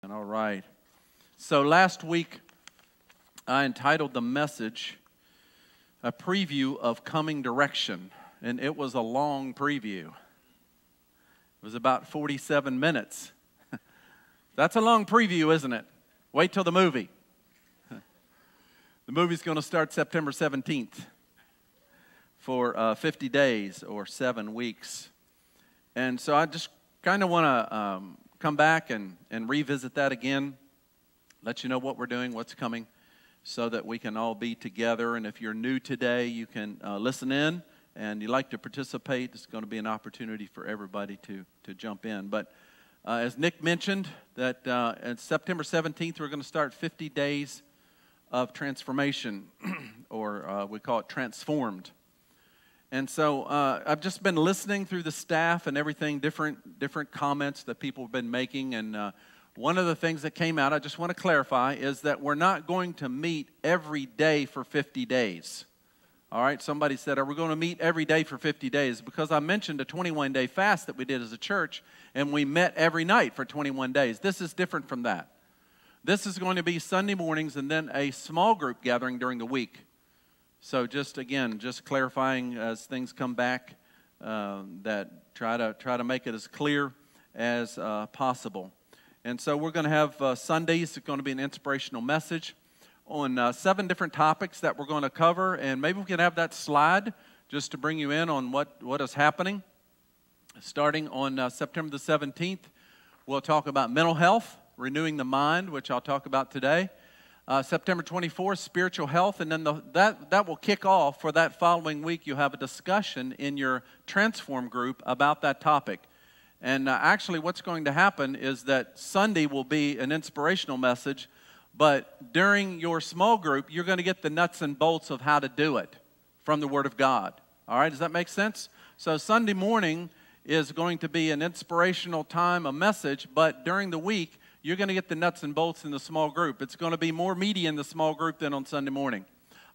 All right. So last week, I entitled the message, A Preview of Coming Direction, and it was a long preview. It was about 47 minutes. That's a long preview, isn't it? Wait till the movie. The movie's going to start September 17th for 50 days or 7 weeks. And so I just kind of want to come back and revisit that again, let you know what we're doing, what's coming, so that we can all be together. And if you're new today, you can listen in, and you'd like to participate. It's going to be an opportunity for everybody to jump in. But as Nick mentioned, that on September 17th, we're going to start 50 days of transformation, or we call it transformed. And so I've just been listening through the staff and everything, different comments that people have been making. And one of the things that came out, I just want to clarify, is that we're not going to meet every day for 50 days. All right, somebody said, are we going to meet every day for 50 days? Because I mentioned a 21-day fast that we did as a church, and we met every night for 21 days. This is different from that. This is going to be Sunday mornings and then a small group gathering during the week. So just clarifying as things come back, that try to make it as clear as possible. And so we're going to have Sundays. It's going to be an inspirational message on 7 different topics that we're going to cover. And maybe we can have that slide just to bring you in on what is happening. Starting on September the 17th, we'll talk about mental health, renewing the mind, which I'll talk about today. September 24th, spiritual health, and then that will kick off for that following week. You'll have a discussion in your Transform group about that topic. And actually what's going to happen is that Sunday will be an inspirational message, but during your small group, you're going to get the nuts and bolts of how to do it from the Word of God. All right, does that make sense? So Sunday morning is going to be an inspirational time, a message, but during the week, you're going to get the nuts and bolts in the small group. It's going to be more meaty in the small group than on Sunday morning.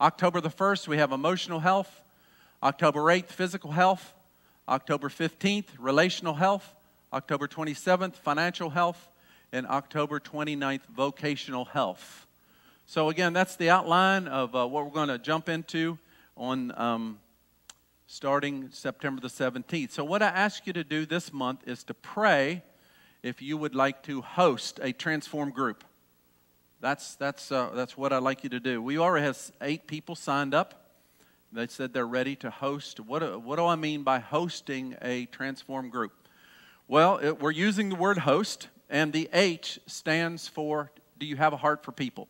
October the 1st, we have emotional health. October 8th, physical health. October 15th, relational health. October 27th, financial health. And October 29th, vocational health. So again, that's the outline of what we're going to jump into on starting September the 17th. So what I ask you to do this month is to pray if you would like to host a Transform group. That's what I'd like you to do. We already have 8 people signed up. They said they're ready to host. What do I mean by hosting a Transform group? Well, we're using the word host, and the H stands for, do you have a heart for people?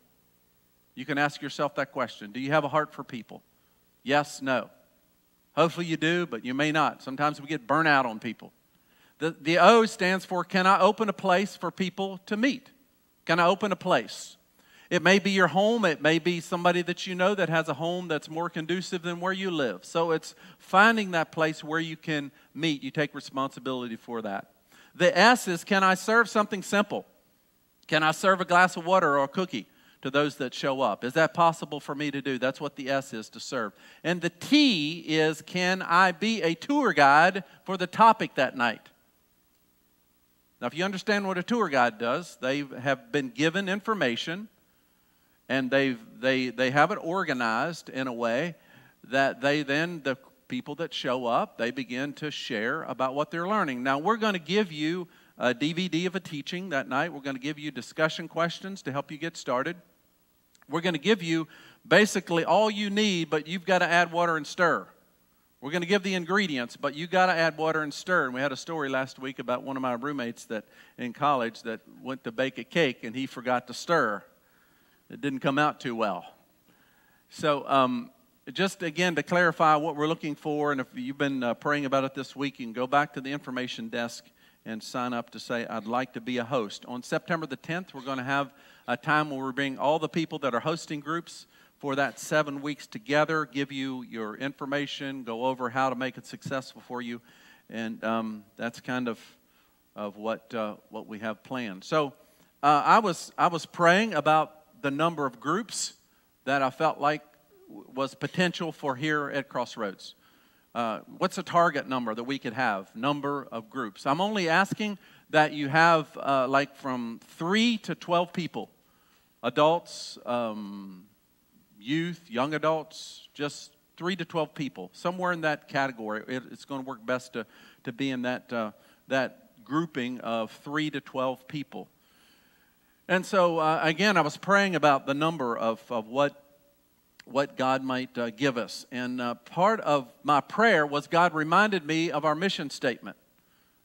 You can ask yourself that question. Do you have a heart for people? Yes, no. Hopefully you do, but you may not. Sometimes we get burnt out on people. The O stands for, can I open a place for people to meet? Can I open a place? It may be your home. It may be somebody that you know that has a home that's more conducive than where you live. So it's finding that place where you can meet. You take responsibility for that. The S is, can I serve something simple? Can I serve a glass of water or a cookie to those that show up? Is that possible for me to do? That's what the S is, to serve. And the T is, can I be a tour guide for the topic that night? Now, if you understand what a tour guide does, they have been given information, and they have it organized in a way that the people that show up, they begin to share about what they're learning. Now, we're going to give you a DVD of a teaching that night. We're going to give you discussion questions to help you get started. We're going to give you basically all you need, but you've got to add water and stir. We're going to give the ingredients, but you got to add water and stir. And we had a story last week about one of my roommates that in college that went to bake a cake and he forgot to stir. It didn't come out too well. So just again to clarify what we're looking for, and if you've been praying about it this week, you can go back to the information desk and sign up to say, I'd like to be a host. On September the 10th, we're going to have a time where we bring all the people that are hosting groups for that 7 weeks together, give you your information, go over how to make it successful for you, and that's kind of what we have planned. So I was praying about the number of groups that I felt like was potential for here at Crossroads. What's a target number that we could have? Number of groups. I'm only asking that you have like from 3 to 12 people. Adults, youth, young adults, just 3 to 12 people. Somewhere in that category. It's going to work best to be in that grouping of 3 to 12 people. And so, again, I was praying about the number of what God might give us. And part of my prayer was God reminded me of our mission statement.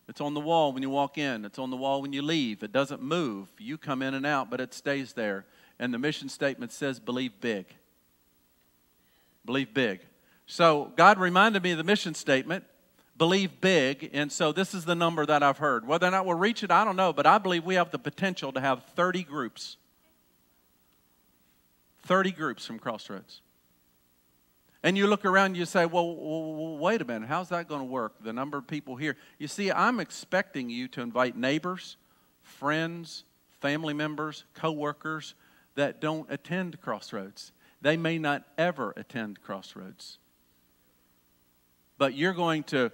It's on the wall when you walk in. It's on the wall when you leave. It doesn't move. You come in and out, but it stays there. And the mission statement says, believe big. Believe big. So God reminded me of the mission statement, believe big. And so this is the number that I've heard. Whether or not we'll reach it, I don't know. But I believe we have the potential to have 30 groups. 30 groups from Crossroads. And you look around and you say, well, wait a minute. How's that going to work? The number of people here. You see, I'm expecting you to invite neighbors, friends, family members, co-workers that don't attend Crossroads. They may not ever attend Crossroads. But you're going to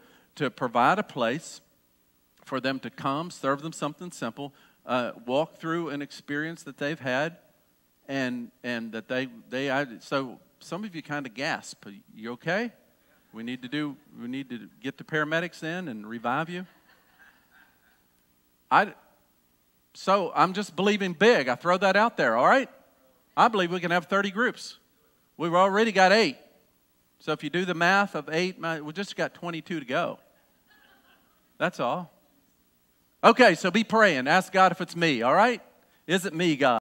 provide a place for them to come, serve them something simple, walk through an experience that they've had, and that so some of you kind of gasp. You okay? We need to get the paramedics in and revive you. So I'm just believing big. I throw that out there, all right? I believe we can have 30 groups. We've already got 8. So if you do the math of 8, we just got 22 to go. That's all. Okay, so be praying. Ask God if it's me, all right? Is it me, God?